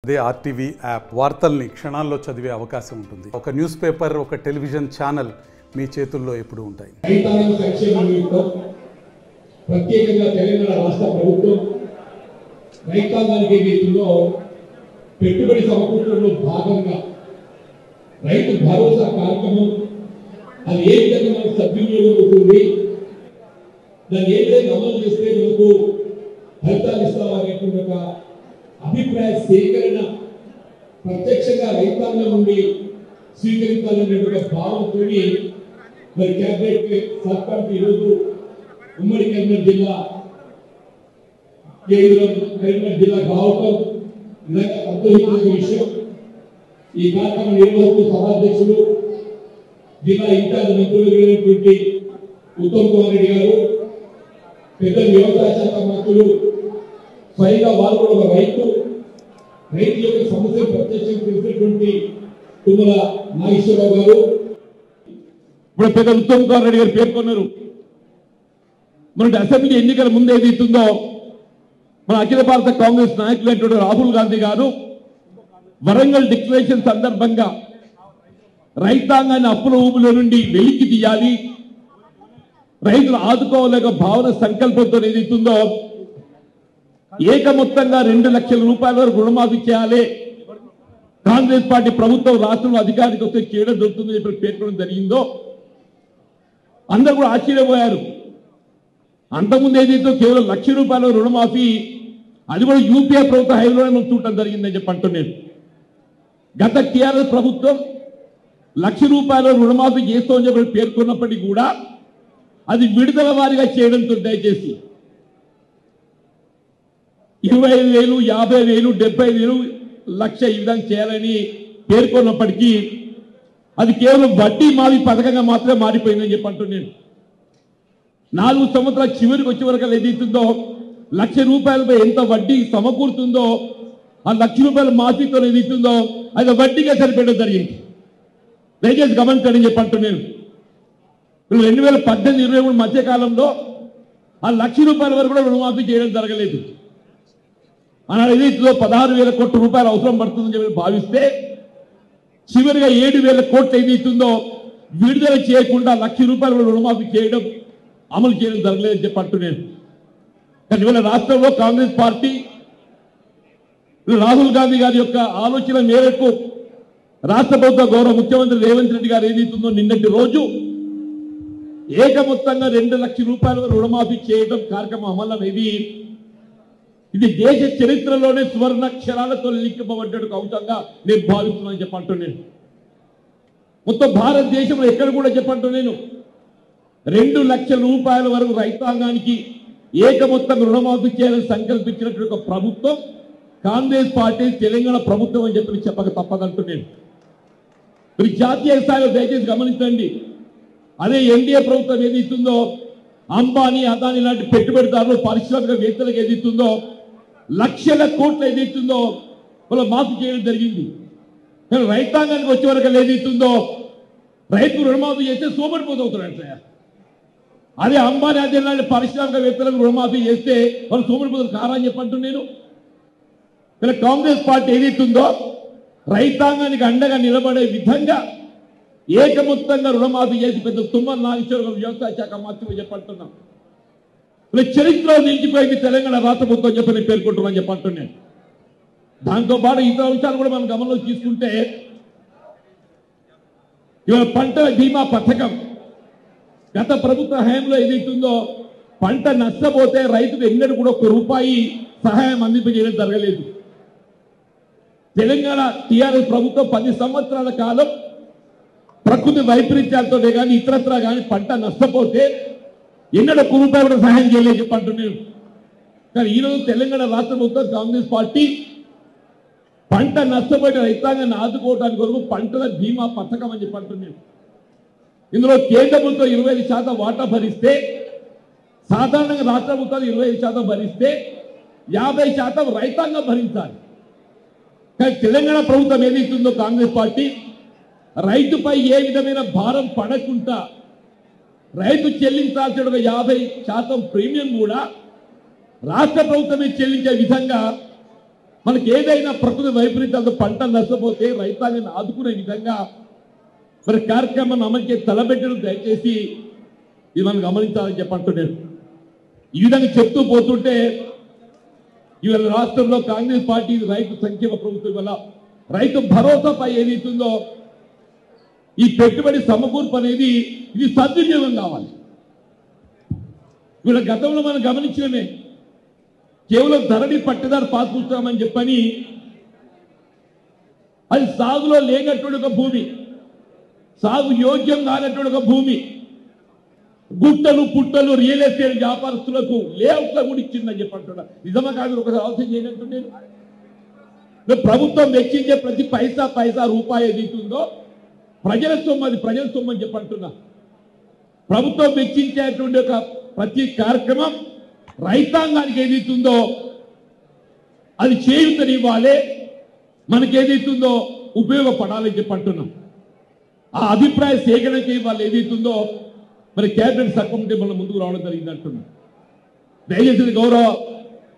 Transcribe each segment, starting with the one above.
అదే RTV app వార్తల్ని క్షణాల్లో చదివే అవకాశం ఉంటుంది. ఒక న్యూస్ పేపర్, ఒక టెలివిజన్ ఛానల్ మీ చేతుల్లో ఎప్పుడూ ఉంటాయి. రైతాంగ సంక్షేమ నిమిత్తం ప్రత్యేకంగా తెలంగాణ రాష్ట్ర ప్రభుత్వం రైతాంగానికి వీటిలో పెట్టుబడి సమకూర్చడంలో భాగంగా రైతు భరోసా కార్యక్రమం అది ఏ విధంగా మనకు సద్వినియోగం అవుతుంది, దాన్ని ఏ విధంగా అమలు చేస్తే మనకు ఫలితాలు ఇస్తామనేటువంటి ఒక అభిప్రాయ సేకరణ ప్రత్యక్షంగా రైతాంగం నుండి స్వీకరించాలనేటువంటి భావంతో మరి క్యాబినెట్ సర్కార్ ఈరోజు ఉమ్మడి కరీంనగర్ జిల్లా కేంద్రం కరీంనగర్ జిల్లా కావటం నిజంగా అద్భుతమైన విషయం. ఈ కార్యక్రమ నిర్వాహకులు సభాధ్యక్షులు జిల్లా ఇన్ఛార్జ్ మంత్రులు ఉత్తమ్ కుమార్ రెడ్డి గారు, పెద్ద వ్యవసాయ శాఖ మంత్రులు, స్వయంగా వారు కూడా ఒక రైతు యొక్క సమస్యలు ప్రత్యక్షంగా తెలిసినటువంటి తుమ్మల నాగేశ్వరరావు గారు, ఇప్పుడు పెద్ద ఉత్తమ్ కుమార్ రెడ్డి గారు పేర్కొన్నారు. మన అసెంబ్లీ ఎన్నికల ముందు ఏదైతుందో మన అఖిల భారత కాంగ్రెస్ నాయకులైనటువంటి రాహుల్ గాంధీ గారు వరంగల్ డిక్లరేషన్ సందర్భంగా రైతాంగాన్ని అప్పుల ఊబిలో నుండి వెలికి తీయాలి, రైతులు ఆదుకోవాలనే భావన సంకల్పంతో ఏదైతుందో ఏకమొత్తంగా 2 లక్షల రూపాయల వరకు రుణమాఫీ చేయాలి, కాంగ్రెస్ పార్టీ ప్రభుత్వం రాష్ట్రంలో అధికారికి వస్తే చేయడం దొరుకుతుందని చెప్పి పేర్కొనడం జరిగిందో అందరూ కూడా ఆశ్చర్యపోయారు. అంతకుముందు ఏదైతే కేవలం 1 లక్ష రూపాయల రుణమాఫీ, అది కూడా యూపీఏ ప్రభుత్వ హైలోనే మనం చూడటం జరిగిందని చెప్పి అంటున్నాను. గత టీఆర్ఎస్ ప్రభుత్వం 1 లక్ష రూపాయల రుణమాఫీ చేస్తామని చెప్పి పేర్కొన్నప్పటికీ కూడా అది విడుదల వారీగా చేయడంతో దయచేసి 25,000, 50,000, 70,000, 1,00,000 ఈ విధంగా చేయాలని పేర్కొన్నప్పటికీ అది కేవలం వడ్డీ మావి పథకంగా మాత్రమే మారిపోయిందని చెప్పి అంటున్నాను. 4 సంవత్సరాల చివరికి వచ్చే వరకు ఏదైతుందో 1 లక్ష రూపాయలపై ఎంత వడ్డీ సమకూరుతుందో ఆ 1 లక్ష రూపాయల మాఫీతో ఏదైతుందో అది వడ్డీగా సరిపెట్టడం జరిగింది. దయచేసి గమనించండి చెప్పి అంటున్నాను. 2018-23 మధ్య కాలంలో ఆ 1 లక్ష రూపాయల వరకు కూడా రుణమాఫీ చేయడం జరగలేదు. అన్నాడు ఏదైతుందో 16,000 కోట్ల రూపాయలు అవసరం పడుతుందని చెప్పి భావిస్తే చివరిగా 7,000 కోట్లు ఏదైతుందో విడుదల చేయకుండా 1 లక్ష రూపాయలు రుణమాఫీ చేయడం, అమలు చేయడం జరగలేదని చెప్పి అంటున్నాను. కానీ ఇవాళ రాష్ట్రంలో కాంగ్రెస్ పార్టీ రాహుల్ గాంధీ గారి యొక్క ఆలోచన మేరకు రాష్ట్ర ప్రభుత్వ గౌరవ ముఖ్యమంత్రి రేవంత్ రెడ్డి గారు ఏదైతుందో నిన్నటి రోజు ఏకమొత్తంగా 2 లక్షల రూపాయల రుణమాఫీ చేయడం కార్యక్రమం అమలు అనేది ఇది దేశ చరిత్రలోనే సువర్ణాక్షరాలతో లిఖింపబడ్డ అంశంగా నేను భావిస్తున్నాను చెప్పంటున్నాను. మొత్తం భారతదేశంలో ఎక్కడ కూడా చెప్పంటున్నాను 2 లక్షల రూపాయల వరకు రైతాంగానికి ఏకమొత్తంగా రుణమాఫీ చేయాలని సంకల్పించినటువంటి ఒక ప్రభుత్వం కాంగ్రెస్ పార్టీ తెలంగాణ ప్రభుత్వం అని చెప్పి చెప్పక తప్పదంటున్నాను. మీరు జాతీయ స్థాయిలో దయచేసి గమనించండి. అదే ఎన్డీఏ ప్రభుత్వం ఏదైతుందో అంబానీ, అదానీ లాంటి పెట్టుబడిదారులు, పారిశ్రామికవేత్తలకు ఏదైతుందో లక్షల కోట్లు ఏదైతుందో వాళ్ళు మాఫీ చేయడం జరిగింది. కానీ రైతాంగానికి వచ్చే వరకు ఏదైతుందో రైతు రుణమాఫీ చేస్తే సోమరిపోతవుతారంట. అదే అంబానీ, అదే లాంటి పారిశ్రామికవేత్తలకు రుణమాఫీ చేస్తే వాళ్ళు సోమరిపోతారు కారని చెప్పంటూ నేను ఇలా కాంగ్రెస్ పార్టీ ఏదైతుందో రైతాంగానికి అండగా నిలబడే విధంగా ఏకమొత్తంగా రుణమాఫీ చేసి పెద్ద తుమ్మల నాగేశ్వరరావు వ్యవసాయ శాఖ మంత్రి చెప్పంటున్నాం. ఇలా చరిత్రలో నిలిచిపోయింది తెలంగాణ రాష్ట్ర ప్రభుత్వం చెప్పి నేను పేర్కొంటున్నాను చెప్పంటున్నాను. దాంతోపాటు ఇతర అంశాలు కూడా మనం గమనంలో తీసుకుంటే ఇవాళ పంటల బీమా పథకం గత ప్రభుత్వ హయాంలో ఏదైతుందో పంట నష్టపోతే రైతుకు ఎన్నడూ కూడా 1 రూపాయి సహాయం అందింపజేయడం జరగలేదు. తెలంగాణ టీఆర్ఎస్ ప్రభుత్వం 10 సంవత్సరాల కాలం ప్రకృతి వైపరీత్యాలతో కానీ ఇతరత్రా కానీ పంట నష్టపోతే ఎన్నడూ 1 రూపాయి కూడా సహాయం చేయలేదు చెప్పంటున్నాను. కానీ ఈరోజు తెలంగాణ రాష్ట్ర ప్రభుత్వం కాంగ్రెస్ పార్టీ పంట నష్టపోయిన రైతాంగాన్ని ఆదుకోవడానికి కొరకు పంటల బీమా పథకం అని చెప్పంటున్నాను. ఇందులో కేంద్ర ప్రభుత్వం 25% వాటా భరిస్తే, సాధారణంగా రాష్ట్ర ప్రభుత్వాలు 25% భరిస్తే 50% రైతాంగం భరించాలి. కానీ తెలంగాణ ప్రభుత్వం ఏదైతుందో కాంగ్రెస్ పార్టీ రైతుపై ఏ విధమైన భారం పడకుండా రైతు చెల్లించాల్సిన 50% ప్రీమియం కూడా రాష్ట్ర ప్రభుత్వమే చెల్లించే విధంగా మనకి ఏదైనా ప్రకృతి వైపరీత్యాలతో పంటలు నష్టపోతే రైతాంగాన్ని ఆదుకునే విధంగా మరి కార్యక్రమాన్ని అమలుకి తలబెట్టడం దయచేసి ఇది మనం గమనించాలని చెప్పంటున్నాను. ఈ విధంగా చెప్తూ పోతుంటే ఇవాళ రాష్ట్రంలో కాంగ్రెస్ పార్టీ రైతు సంక్షేమ ప్రభుత్వం వల్ల రైతు భరోసాపై ఏదైతుందో ఈ పెట్టుబడి సమకూర్పు అనేది ఇది సద్వినియోగం కావాలి. వీళ్ళ గతంలో మనం గమనించడమే కేవలం ధరణి పట్టదారు పాస్ పుస్తకమని చెప్పని అది సాగులో లేనటువంటి ఒక భూమి, సాగు యోగ్యం కానటువంటి ఒక భూమి, గుట్టలు పుట్టలు రియల్ ఎస్టేట్ వ్యాపారస్తులకు లేఅవుట్ల కూడా ఇచ్చిందని చెప్పంటున్నా. నిజమా కాదు ఒకసారి ఆలోచన చేయనట్టు నేను ప్రభుత్వం వెచ్చించే ప్రతి పైసా రూపాయి ఏదైతుందో ప్రజల సొమ్ము, అది ప్రజల సొమ్ము అని చెప్పంటున్నా. ప్రభుత్వం వెచ్చించేటువంటి ఒక ప్రతి కార్యక్రమం రైతాంగానికి ఏదైతుందో అది చేయుతనివ్వాలి, మనకి ఏదైతుందో ఉపయోగపడాలని చెప్పంటున్నాం. ఆ అభిప్రాయ సేకరణకి వాళ్ళు ఏదైతుందో మరి క్యాబినెట్ సబ్ కమిటీ మన ముందుకు రావడం జరిగింది అంటున్నాం. దయచేసి గౌరవ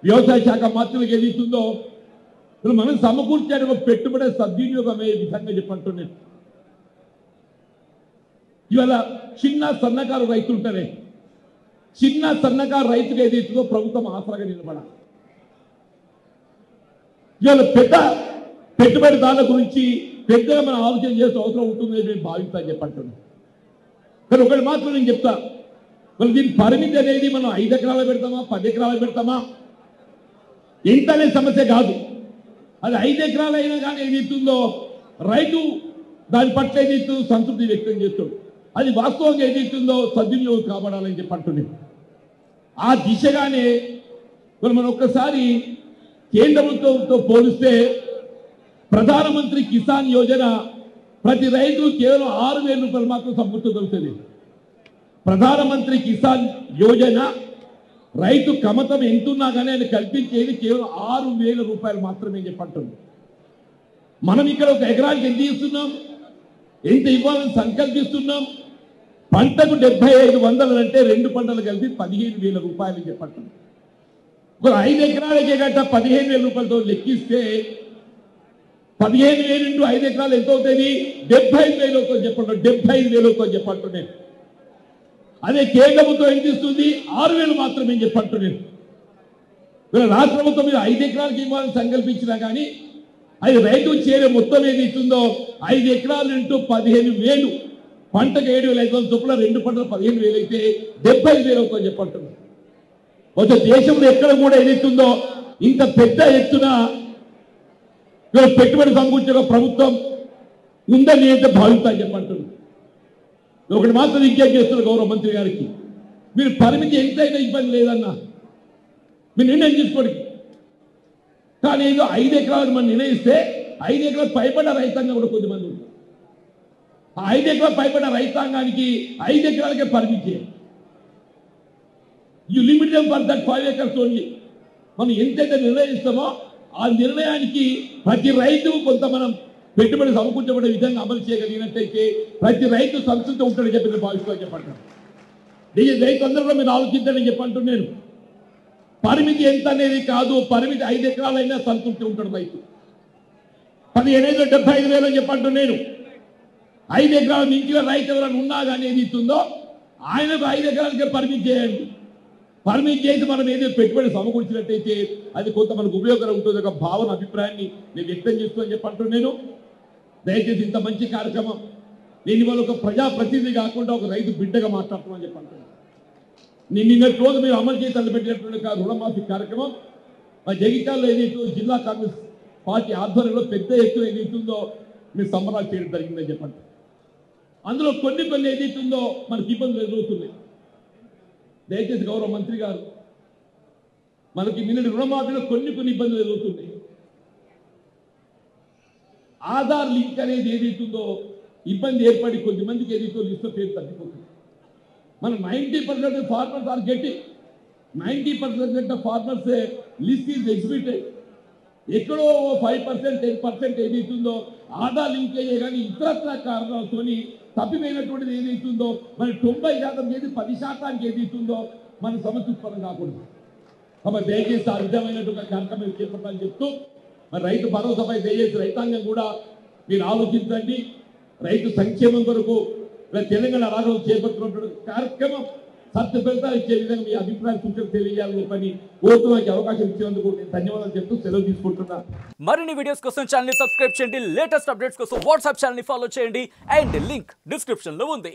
వ్యవసాయ శాఖ మంత్రులకు ఏదైతుందో మనం సమకూర్చే ఒక పెట్టుబడి సద్వినియోగమయ్యే విధంగా చెప్పంటున్నాను. ఇవాళ చిన్న సన్నకారు రైతులు ఉంటారే, చిన్న సన్నకారు రైతుకు ఏదైతుందో ప్రభుత్వం ఆసరాగా నిలబడాలి. ఇవాళ పెద్ద పెట్టుబడిదారుల గురించి పెద్దగా మనం ఆలోచన చేసే అవసరం ఉంటుందని నేను భావిస్తాను చెప్పంటున్నాను. కానీ ఒకటి మాత్రం నేను చెప్తా, మరి దీని పరిమితి అనేది మనం 5 ఎకరాలు పెడతామా 10 ఎకరాలు పెడతామా ఎంత అనే సమస్య కాదు. అది 5 ఎకరాలు అయినా కానీ ఏదైతుందో రైతు దాని పట్ల ఏదైతుందో సంతృప్తి వ్యక్తం చేస్తాడు. అది వాస్తవంగా ఏదైతుందో సద్వినియోగం కాబడాలని చెప్పంటున్నాను. ఆ దిశగానే మనం ఒక్కసారి కేంద్ర ప్రభుత్వంతో పోలిస్తే ప్రధానమంత్రి కిసాన్ యోజన ప్రతి రైతు కేవలం 6,000 రూపాయలు మాత్రం సమకూర్చగలుగుతుంది. ప్రధానమంత్రి కిసాన్ యోజన రైతు కమతం ఎంతున్నా కానీ ఆయన కల్పించేది కేవలం 6,000 రూపాయలు మాత్రమే చెప్పంటుంది. మనం ఇక్కడ ఒక ఎకరానికి ఎంత ఇస్తున్నాం, ఎంత ఇవ్వాలని సంకల్పిస్తున్నాం. పంటకు 7,500 అంటే 2 పంటలు కలిపి 15,000 రూపాయలు చెప్పంటుంది. ఒక 5 ఎకరాలకే గట్ట 15,000 రూపాయలతో లెక్కిస్తే 15,000 ఇంటూ 5 ఎకరాలు ఎంత అవుతుంది? 75,000తో చెప్పండి, 75,000తో చెప్పంటున్నాను. అదే కేంద్ర ప్రభుత్వం ఎంత ఇస్తుంది? 6,000 మాత్రమే చెప్పంటున్నాను. వీళ్ళ రాష్ట్ర ప్రభుత్వం మీద 5 ఎకరాలకి ఇవ్వాలని సంకల్పించినా కానీ అది రైతు చేరే మొత్తం ఏది ఇస్తుందో 5 ఎకరాలు ఇంటూ 15,000 పంటకు 7,500 చొప్పున 2 పంటలు 15,000 అయితే 75,000 అవుతుందని చెప్పంటున్నాను. ఒక దేశంలో ఎక్కడ కూడా ఏదైతుందో ఇంత పెద్ద ఎత్తున పెట్టుబడి సమకూర్చే ప్రభుత్వం ఉందని అయితే భావిస్తా చెప్పంటున్నాను. ఒకటి మాత్రం విజ్ఞప్తి చేస్తున్నారు గౌరవ మంత్రి గారికి, మీరు పరిమితి ఎంతైనా ఇబ్బంది లేదన్నా మీరు నిర్ణయం తీసుకోండి. కానీ ఏదో 5 ఎకరాలు మనం నిర్ణయిస్తే 5 ఎకరాలు పైబడ్డ రైతాంగం కూడా కొద్దిమంది ఉంటారు. ఆ 5 ఎకరాలు పైబడ్డ రైతాంగానికి 5 ఎకరాలకే పరిమితి. You limit them for that 5 acres only. మనం ఎంతైతే నిర్ణయిస్తామో ఆ నిర్ణయానికి ప్రతి రైతు కొంత మనం పెట్టుబడి సమకూర్చబడే విధంగా అమలు చేయగలిగినట్టయితే ప్రతి రైతు సంతృప్తి ఉంటాడని చెప్పి భావిస్తూ చెప్పంటాను. రైతు అందరిలో మీరు ఆలోచించండి చెప్పంటున్నాను. పరిమితి ఎంత అనేది కాదు, పరిమితి 5 ఎకరాలైనా సంతృప్తి ఉంటాడు రైతు. 15,75,000 అని చెప్పంటున్నాను. 5 ఎకరాలు మించిన రైతు ఎవరైనా ఉన్నా కానీ ఏది ఇస్తుందో ఆయనకు 5 ఎకరాలకే పరిమితి చేయండి. పరిమితి చేసి మనం ఏదో పెట్టుబడి సమకూర్చినట్టయితే అది కొంత మనకు ఉపయోగకరం ఉంటుంది. ఒక భావన అభిప్రాయాన్ని నేను వ్యక్తం చేస్తూ అని చెప్పంటున్నాను. దయచేసి ఇంత మంచి కార్యక్రమం నేను ఇవాళ ఒక ప్రజాప్రతినిధి కాకుండా ఒక రైతు బిడ్డగా మాట్లాడుతున్నాను చెప్పంటున్నాను. నిన్నటి రోజు మీరు అమలు చేసి తలపెట్టినటువంటి రుణమాఫీ కార్యక్రమం మా జగిత్యాలలో ఏదైతే జిల్లా కాంగ్రెస్ పార్టీ ఆధ్వర్యంలో పెద్ద ఎత్తున ఏదైతుందో మీరు సంబరాలు చేయడం జరిగిందని చెప్పండి. అందులో కొన్ని ఏదైతుందో మనకి ఇబ్బందులు ఎదురవుతున్నాయి. దయచేసి గౌరవ మంత్రి గారు, మనకి నిన్నటి రుణమాఫీలో కొన్ని ఇబ్బందులు ఎదురవుతున్నాయి. ఆధార్ లింక్ అనేది ఏదైతుందో ఇబ్బంది ఏర్పడి కొద్దిమందికి ఏదైతే లిస్ట్లో పేరు తగ్గిపోతుంది. మన 90% farmers are getting 90% farmers list is executed. ఎక్కడో 5% 10% ఏదైతుందో ఆధార్ లింకేజ్ కానీ ఇతరత్ర కారణాలతో తప్పిపోయినటువంటిది ఏదైతుందో మన 90% ఏది 10% ఏదైతుందో మన సమస్య ఉత్పన్నం కాకూడదు. కాబట్టి దయచేసి ఆ విధమైనటువంటి కార్యక్రమం చేపట్టాలని చెప్తూ మరి రైతు భరోసాపై దయచేసి రైతాంగం కూడా మీరు ఆలోచించండి. రైతు సంక్షేమం కొరకు ఇలా తెలంగాణ రాష్ట్రంలో చేపడుతున్నటువంటి కార్యక్రమం సత్య ఫలితాలు ఇచ్చే విధంగా మీ అభిప్రాయ సూచనలు తెలియజేయాలని పని కోరుతున్నకి అవకాశం ఇచ్చినందుకు నేను ధన్యవాదాలు చెప్తూ సెలవు తీసుకుంటున్నా. మరిన్ని వీడియోస్ కోసం ఛానల్ ని సబ్స్క్రైబ్ చేయండి, లేటెస్ట్ అప్డేట్స్ కోసం వాట్సాప్ ఛానల్ ని ఫాలో చేయండి అండ్ లింక్ డిస్క్రిప్షన్ లో ఉంది.